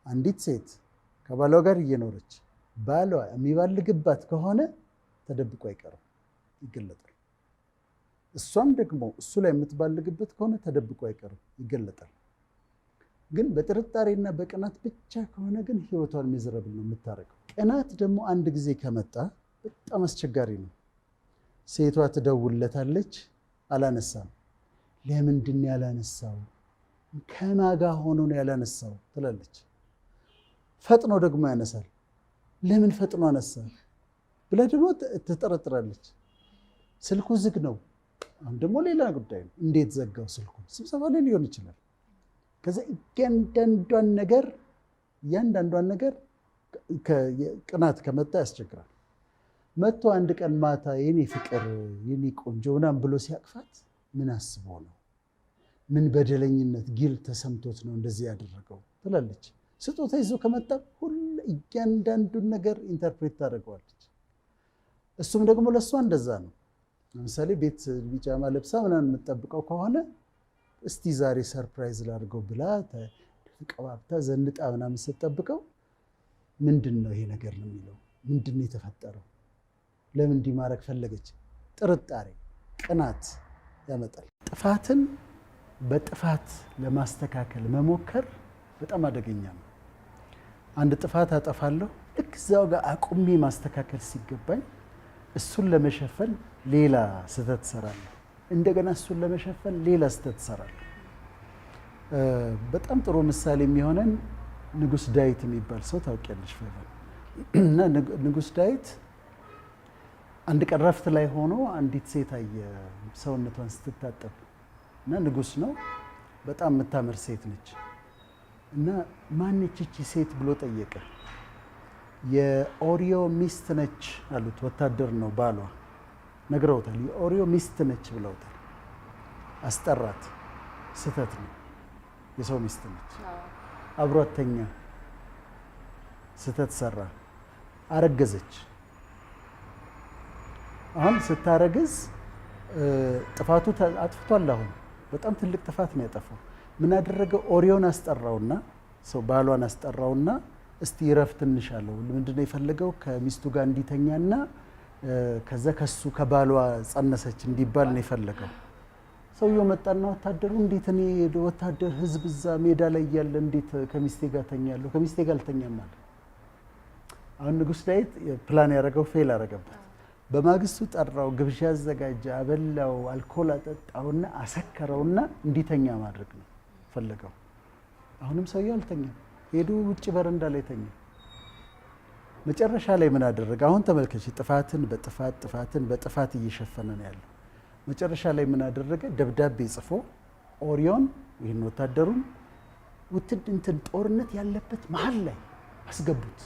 አንዲት ሴት ከባሏ ጋር እየኖረች ባሏ የሚባልግባት ከሆነ ተደብቆ አይቀርም፣ ይገለጣል። እሷም ደግሞ እሱ ላይ የምትባልግበት ከሆነ ተደብቆ አይቀርም፣ ይገለጣል። ግን በጥርጣሬና በቅናት ብቻ ከሆነ ግን ህይወቷን ሚዘረብል ነው የምታረገው። ቅናት ደግሞ አንድ ጊዜ ከመጣ በጣም አስቸጋሪ ነው። ሴቷ ትደውልለታለች፣ አላነሳም። ለምንድን ያላነሳው? ከማጋ ሆኖ ነው ያላነሳው ትላለች። ፈጥኖ ደግሞ ያነሳል። ለምን ፈጥኖ አነሳ ብላ ደግሞ ትጠረጥራለች። ስልኩ ዝግ ነው። አሁን ደግሞ ሌላ ጉዳይ ነው። እንዴት ዘጋው ስልኩን? ስብሰባ ላይ ሊሆን ይችላል። ከዛ እያንዳንዷን ነገር ቅናት ከመጣ ያስቸግራል። መጥቶ አንድ ቀን ማታ የኔ ፍቅር የኔ ቆንጆ ምናምን ብሎ ሲያቅፋት ምን አስቦ ነው? ምን በደለኝነት ጊል ተሰምቶት ነው እንደዚህ ያደረገው ትላለች። ስጦታ ይዞ ከመጣ እያንዳንዱን ነገር ኢንተርፕሬት ታደርገዋለች። እሱም ደግሞ ለእሷ እንደዛ ነው። ለምሳሌ ቤት ቢጃማ ለብሳ ምናምን የምትጠብቀው ከሆነ እስቲ ዛሬ ሰርፕራይዝ ላድርገው ብላ ተቀባብታ ዘንጣ ምናምን ስትጠብቀው ምንድን ነው ይሄ ነገር ነው የሚለው? ምንድን ነው የተፈጠረው? ለምን እንዲህ ማድረግ ፈለገች? ጥርጣሬ፣ ቅናት ያመጣል። ጥፋትን በጥፋት ለማስተካከል መሞከር በጣም አደገኛ ነው። አንድ ጥፋት አጠፋለሁ፣ ልክ እዛው ጋር አቁሜ ማስተካከል ሲገባኝ እሱን ለመሸፈን ሌላ ስህተት እሰራለሁ። እንደገና እሱን ለመሸፈን ሌላ ስህተት እሰራለሁ። በጣም ጥሩ ምሳሌ የሚሆነን ንጉስ ዳዊት የሚባል ሰው ታውቂያለሽ? እና ንጉስ ዳዊት አንድ ቀን ረፍት ላይ ሆኖ አንዲት ሴት አየ ሰውነቷን ስትታጠብ እና ንጉስ ነው፣ በጣም የምታምር ሴት ነች። እና ማነች እቺ ሴት ብሎ ጠየቀ። የኦሪዮ ሚስት ነች አሉት። ወታደር ነው ባሏ፣ ነግረውታል። የኦሪዮ ሚስት ነች ብለውታል። አስጠራት። ስህተት ነው፣ የሰው ሚስት ነች። አብሯት ተኛ፣ ስህተት ሰራ። አረገዘች። አሁን ስታረግዝ ጥፋቱ አጥፍቷል። አሁን በጣም ትልቅ ጥፋት ነው ያጠፋው። ምን አደረገ? ኦሪዮን አስጠራውና ሰው ባሏን አስጠራውና እስቲ ረፍ ትንሽ አለው። ምንድነው የፈለገው? ከሚስቱ ጋር እንዲተኛና ከዛ ከሱ ከባሏ ጸነሰች እንዲባል ነው የፈለገው። ሰውየው መጣና ወታደሩ እንዴት እኔ ወታደር ህዝብ እዛ ሜዳ ላይ ያለ እንዴት ከሚስቴ ጋር ተኛለሁ? ከሚስቴ ጋር አልተኛም ማለት። አሁን ንጉስ ዳዊት ፕላን ያደረገው ፌል አደረገበት። በማግስቱ ጠራው፣ ግብዣ አዘጋጀ፣ አበላው፣ አልኮል አጠጣውና አሰከረውና እንዲተኛ ማድረግ ነው ፈለገው። አሁንም ሰውየው አልተኛም። ሄዶ ውጭ በረንዳ ላይ ተኛ። መጨረሻ ላይ ምን አደረገ? አሁን ተመልከች፣ ጥፋትን በጥፋት እየሸፈነ ነው ያለው። መጨረሻ ላይ ምን አደረገ? ደብዳቤ ጽፎ ኦሪዮን ይህን ወታደሩን እንትን ጦርነት ያለበት መሀል ላይ አስገቡት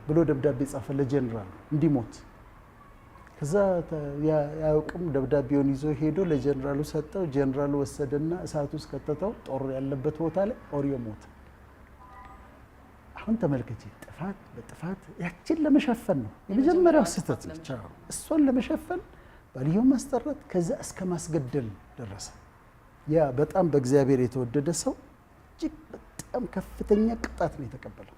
ብሎ ደብዳቤ ጻፈ ለጀነራሉ እንዲሞት። ከዛ ያውቅም ደብዳቤውን ይዞ ሄዶ ለጀነራሉ ሰጠው። ጀነራሉ ወሰደና እሳት ውስጥ ከተተው። ጦር ያለበት ቦታ ላይ ኦሪዮ ሞተ። አሁን ተመልከቺ፣ ጥፋት በጥፋት ያችን ለመሸፈን ነው የመጀመሪያው ስህተት ነች። እሷን ለመሸፈን ባልየው ማስጠራት፣ ከዛ እስከ ማስገደል ደረሰ። ያ በጣም በእግዚአብሔር የተወደደ ሰው እጅግ በጣም ከፍተኛ ቅጣት ነው የተቀበለው።